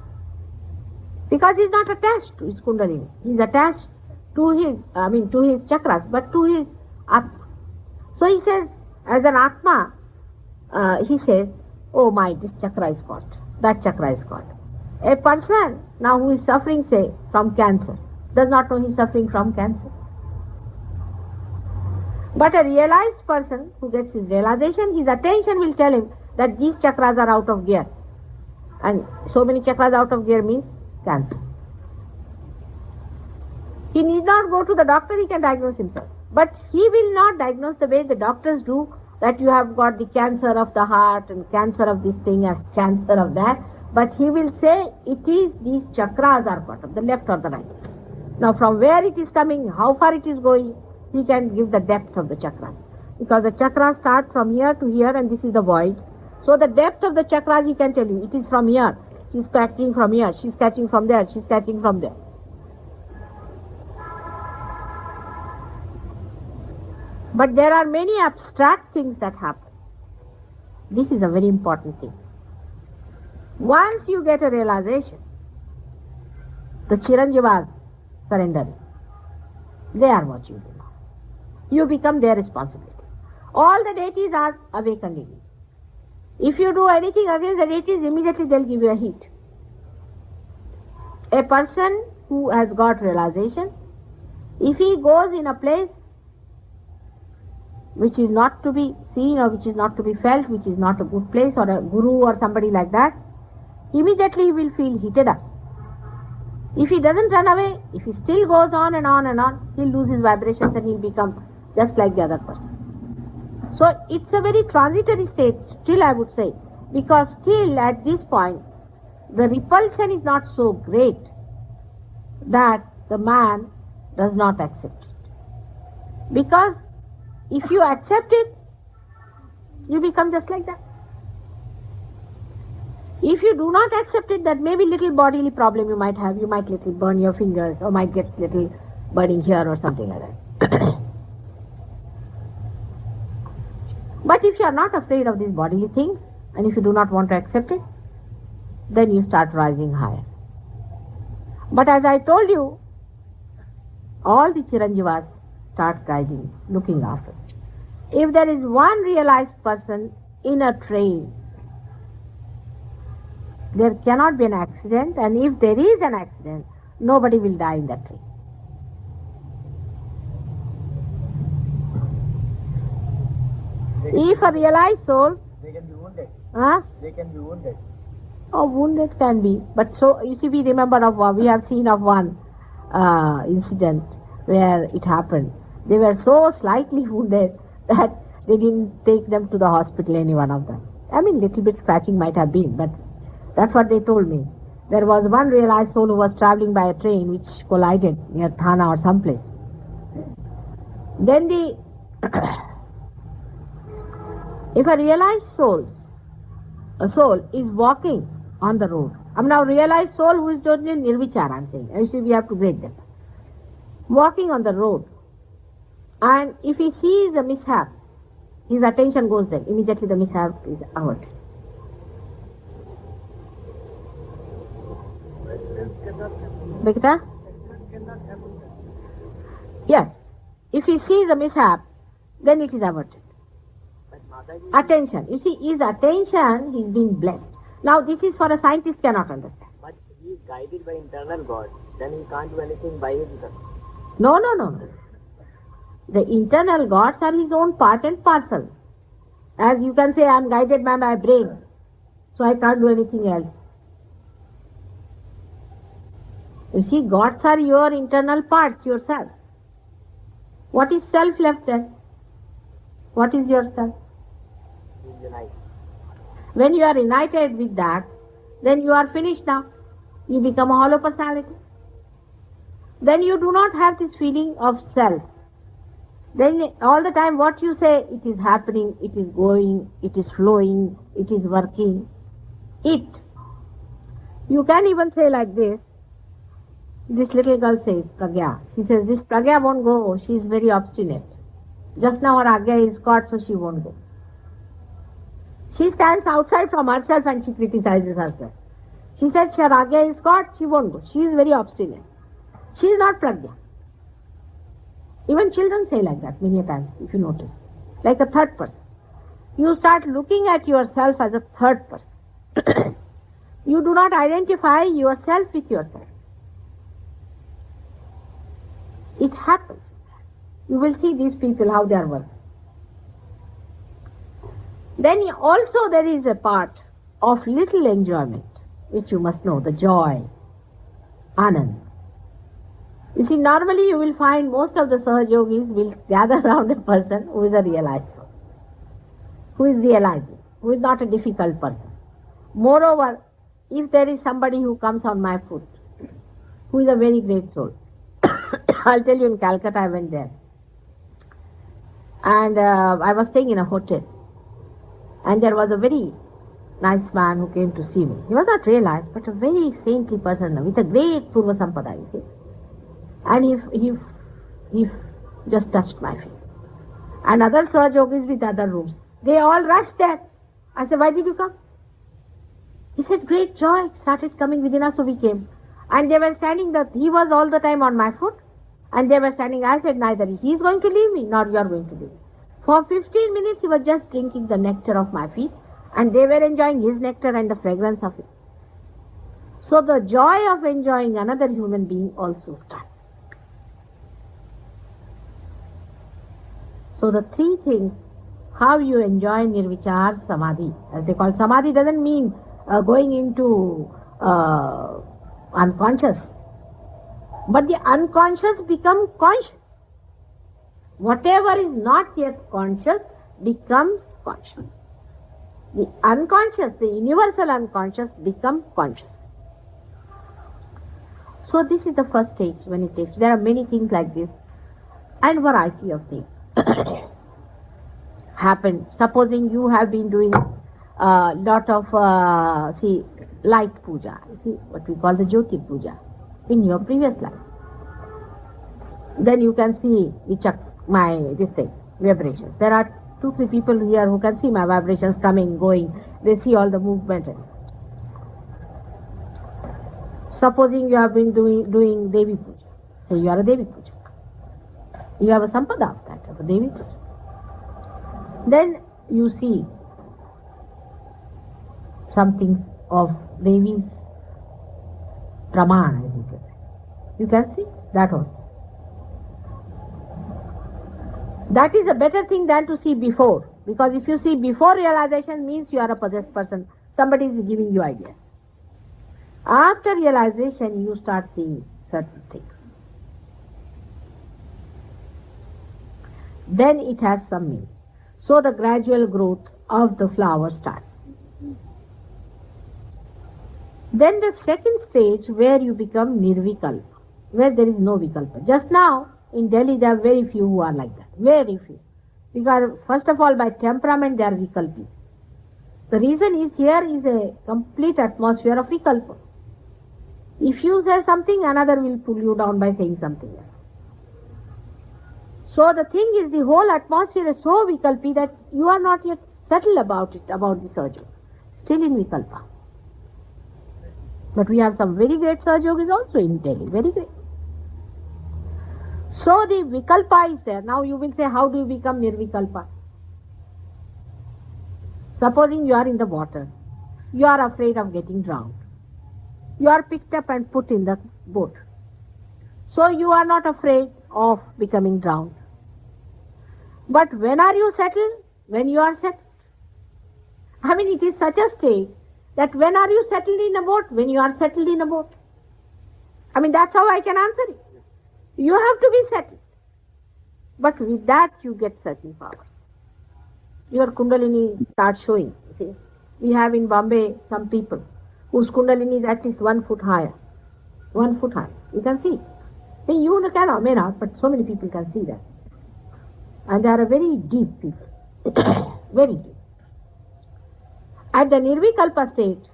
Because he's not attached to his Kundalini. He's attached to his chakras, but to his Atma. So he says, as an Atma, he says, oh my, this chakra is caught, that chakra is caught. A person now who is suffering, say, from cancer, does not know he is suffering from cancer. But a realized person who gets his realization, his attention will tell him that these chakras are out of gear. And so many chakras out of gear means cancer. He need not go to the doctor, he can diagnose himself. But he will not diagnose the way the doctors do, that you have got the cancer of the heart and cancer of this thing and cancer of that. But he will say it is these chakras are part of the left or the right. Now from where it is coming, how far it is going, he can give the depth of the chakras. Because the chakras start from here to here and this is the void. So the depth of the chakras he can tell you, it is from here. She's catching from here, she's catching from there, she's catching from there. But there are many abstract things that happen. This is a very important thing. Once you get a realization, the Chiranjivas surrender. They are what you do now. You become their responsibility. All the deities are awakened in you. If you do anything against the deities, immediately they'll give you a hit. A person who has got realization If he goes in a place which is not to be seen or which is not to be felt, which is not a good place, or a guru or somebody like that, immediately he will feel heated up. If he doesn't run away, if he still goes on and on and on, he'll lose his vibrations and he'll become just like the other person. So it's a very transitory state, still I would say, because still at this point, the repulsion is not so great that the man does not accept it. Because if you accept it, you become just like that. If you do not accept it, that may be little bodily problem you might have. You might little burn your fingers or might get little burning here or something like that. But if you are not afraid of these bodily things, and if you do not want to accept it, then you start rising higher. But as I told you, all the Chiranjivas start guiding, looking after. If there is one realized person in a train, there cannot be an accident, and if there is an accident, nobody will die in that train. If a realized soul, they can be wounded. huh? They can be wounded. Oh, wounded can be, but so you see, we remember of we have seen of one incident where it happened. They were so slightly wounded that they didn't take them to the hospital, any one of them. I mean, little bit scratching might have been, but that's what they told me. There was one realized soul who was traveling by a train which collided near Thana or someplace. Then if a realized a soul is walking on the road. I'm now realized soul who is totally nirvichara, I'm saying. You see, we have to grade them. Walking on the road. And if he sees a mishap, his attention goes there. Immediately the mishap is averted. Bekta? Yes. If he sees a mishap, then it is averted. Attention. You see, his attention, he's being blessed. Now this is for a scientist cannot understand. But he is guided by internal God. Then he can't do anything by himself. No. The internal gods are his own part and parcel. As you can say, I am guided by my brain, so I can't do anything else. You see, gods are your internal parts, yourself. What is self left then? What is yourself? He is united. When you are united with that, then you are finished now. You become a hollow personality. Then you do not have this feeling of self. Then all the time what you say, it is happening, it is going, it is flowing, it is working. It. You can even say like this. This little girl says, Pragya. She says, this Pragya won't go. She is very obstinate. Just now her Agya is caught, so she won't go. She stands outside from herself and she criticizes herself. She said, her Agya is caught, she won't go. She is very obstinate. She is not Pragya. Even children say like that many times, if you notice. Like a third person. You start looking at yourself as a third person. You do not identify yourself with yourself. It happens. You will see these people, how they are working. Then also there is a part of little enjoyment, which you must know, the joy, Anand. You see, normally you will find most of the Sahaja Yogis will gather around a person who is a realized soul, who is realizing, who is not a difficult person. Moreover, if there is somebody who comes on my foot, who is a very great soul, I'll tell you, in Calcutta I went there. And I was staying in a hotel. And there was a very nice man who came to see me. He was not realized, but a very saintly person with a great Purva Sampada, you see. And he just touched my feet. And other Sahaja Yogis with other rooms. They all rushed there. I said, why did you come? He said, great joy started coming within us, so we came. And they were standing, he was all the time on my foot. And they were standing, I said, neither he is going to leave me, nor you are going to leave me. For 15 minutes he was just drinking the nectar of my feet, and they were enjoying his nectar and the fragrance of it. So the joy of enjoying another human being also starts. So the three things, how you enjoy Nirvichar Samadhi, as they call Samadhi, doesn't mean going into unconscious, but the unconscious become conscious. Whatever is not yet conscious becomes conscious. The unconscious, the universal unconscious, become conscious. So this is the first stage when it takes. There are many things like this and variety of things happen. Supposing you have been doing a lot of light puja, what we call the Jyoti puja in your previous life. Then you can see vibrations. There are 2-3 people here who can see my vibrations coming, going. They see all the movement. Supposing you have been doing Devi Puja. Say you are a Devi Puja. You have a sampada of that, of a Devi Puja. Then you see some things of Devi's Pramana, as you can say. You can see that also. That is a better thing than to see before. Because if you see before realization, means you are a possessed person. Somebody is giving you ideas. After realization, you start seeing certain things. Then it has some meaning. So the gradual growth of the flower starts. Then the second stage where you become Nirvikalpa, where there is no Vikalpa. Just now in Delhi there are very few who are like that. Very few. Because first of all by temperament they are Vikalpis. The reason is here is a complete atmosphere of Vikalpa. If you say something, another will pull you down by saying something else. So the thing is, the whole atmosphere is so Vikalpi that you are not yet settled about it, about the Sahaja. Still in Vikalpa. But we have some very great Sahajogis also in Delhi, very great. So the Vikalpa is there. Now you will say, how do you become Nirvikalpa? Supposing you are in the water, you are afraid of getting drowned. You are picked up and put in the boat. So you are not afraid of becoming drowned. But when are you settled? When you are settled. I mean, it is such a state that when are you settled in a boat? When you are settled in a boat. I mean, that's how I can answer it. You have to be settled. But with that you get certain powers. Your Kundalini starts showing. See? We have in Bombay some people whose Kundalini is at least 1 foot higher. 1 foot high. You can see. You cannot, may not, but so many people can see that. And they are very deep people. Very deep. At the Nirvikalpa state,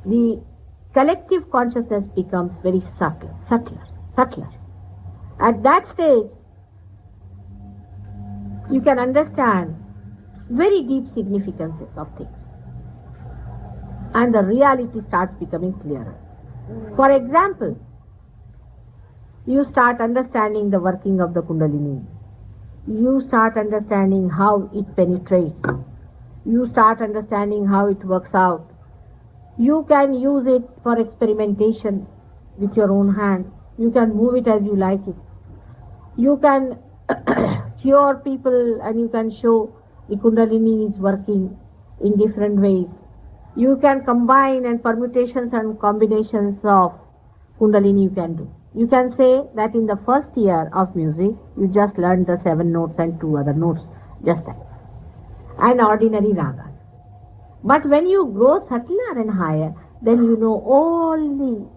the collective consciousness becomes very subtler. At that stage, you can understand very deep significances of things. And the reality starts becoming clearer. For example, you start understanding the working of the Kundalini. You start understanding how it penetrates. You start understanding how it works out. You can use it for experimentation with your own hand. You can move it as you like it. You can cure people and you can show the Kundalini is working in different ways. You can combine and permutations and combinations of Kundalini you can do. You can say that in the first year of music, you just learned the 7 notes and 2 other notes, just that. And ordinary ragas. But when you grow subtler and higher, then you know all the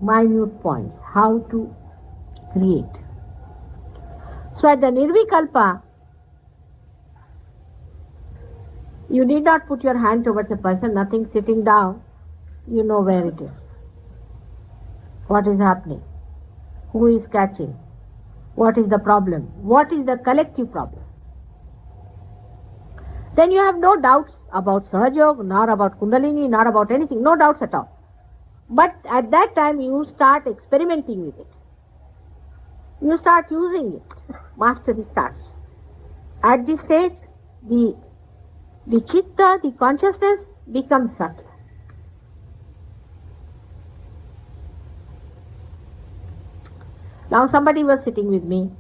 minute points, how to create. So at the Nirvikalpa, you need not put your hand towards a person, nothing, sitting down, you know where it is. What is happening? Who is catching? What is the problem? What is the collective problem? Then you have no doubts about Sahajog, nor about Kundalini, nor about anything, no doubts at all. But at that time you start experimenting with it. You start using it. Mastery starts. At this stage, the chitta, the consciousness becomes subtle. Now somebody was sitting with me.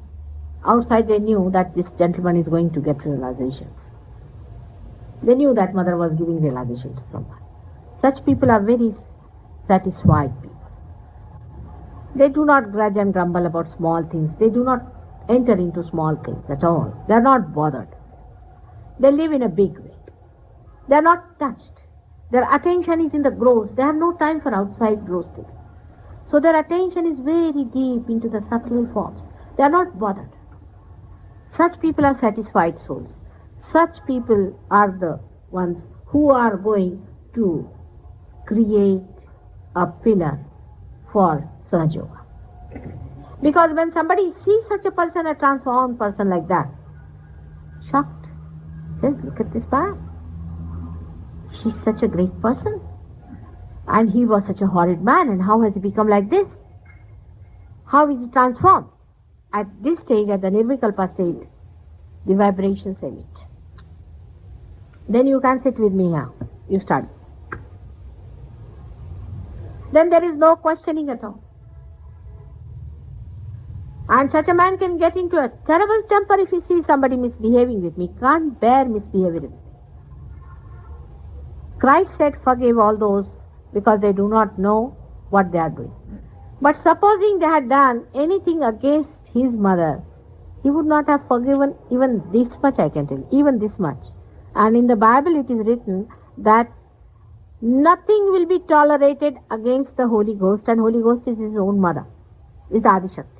Outside they knew that this gentleman is going to get realization. They knew that mother was giving realization to someone. Such people are very satisfied people. They do not grudge and grumble about small things. They do not enter into small things at all. They are not bothered. They live in a big way. They are not touched. Their attention is in the gross. They have no time for outside gross things. So their attention is very deep into the subtle forms. They are not bothered. Such people are satisfied souls. Such people are the ones who are going to create a pillar for Sahaja Yoga. Because when somebody sees such a person, a transformed person like that, shocked, says, look at this man. She's such a great person. And he was such a horrid man, and how has he become like this? How is he transformed? At this stage, at the Nirvikalpa state, the vibrations emit. Then you can sit with me now. You study. Then there is no questioning at all. And such a man can get into a terrible temper if he sees somebody misbehaving with me. Can't bear misbehavior with me. Christ said, forgive all those because they do not know what they are doing. But supposing they had done anything against his mother, he would not have forgiven even this much, I can tell you, even this much. And in the Bible it is written that nothing will be tolerated against the Holy Ghost, and Holy Ghost is his own mother, is Adi Shakti.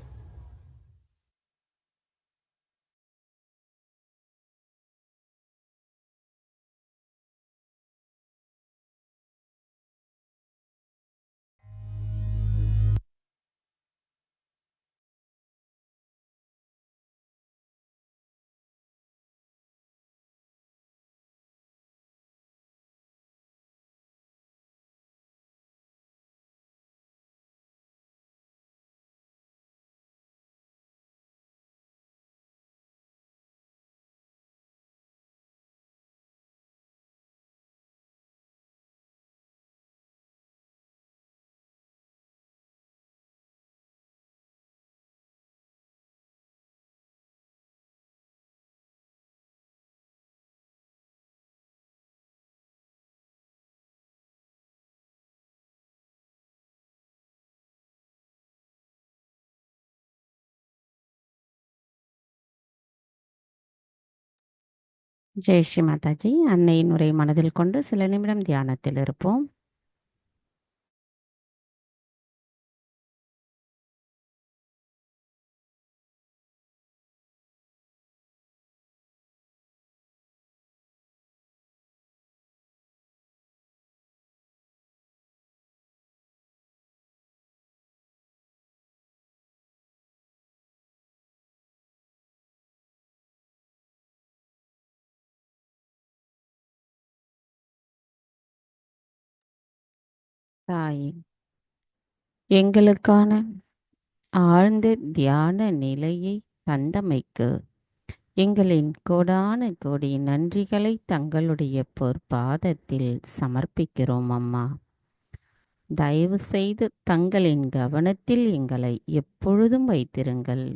Jai Sri Mataji. அன்னையின் உரை மனதில் கொண்டு சில நிமிடம் தியானத்தில் இருப்போம். தாயே, எங்களுக்கான ஆழ்ந்த தியான நிலையை தந்தமைக்கு எங்களின் கோடான கோடி நன்றிகளை தங்களுடைய பொற்பாதத்தில் சமர்ப்பிக்கிறோம் அம்மா. தயவு செய்து தங்களின் கவனத்தில் எங்களை எப்பொழுதும் வைத்திருங்கள்.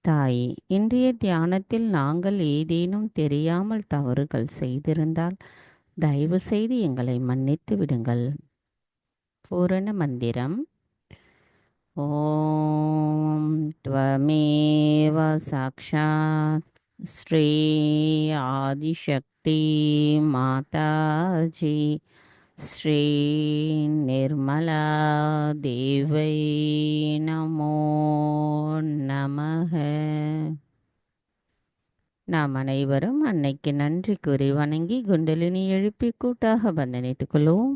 தாயே, இன்றைய தியானத்தில் நாங்கள் ஏதேனும் தெரியாமல் தவறுகள் செய்திருந்தால் தயவு செய்து எங்களை மன்னித்து விடுங்கள். பூரண மந்திரம். ஓம் த்வமேவ சாக்ஷாத் ஸ்ரீ ஆதிசக்தி மாதாஜி ஸ்ரீ நிர்மலா தேவை நமோ நமக. நாம் அனைவரும் அன்னைக்கு நன்றி கூறி வணங்கி குண்டலினி எழுப்பி கூட்டாக வந்தனிட்டுக் கொள்வோம்.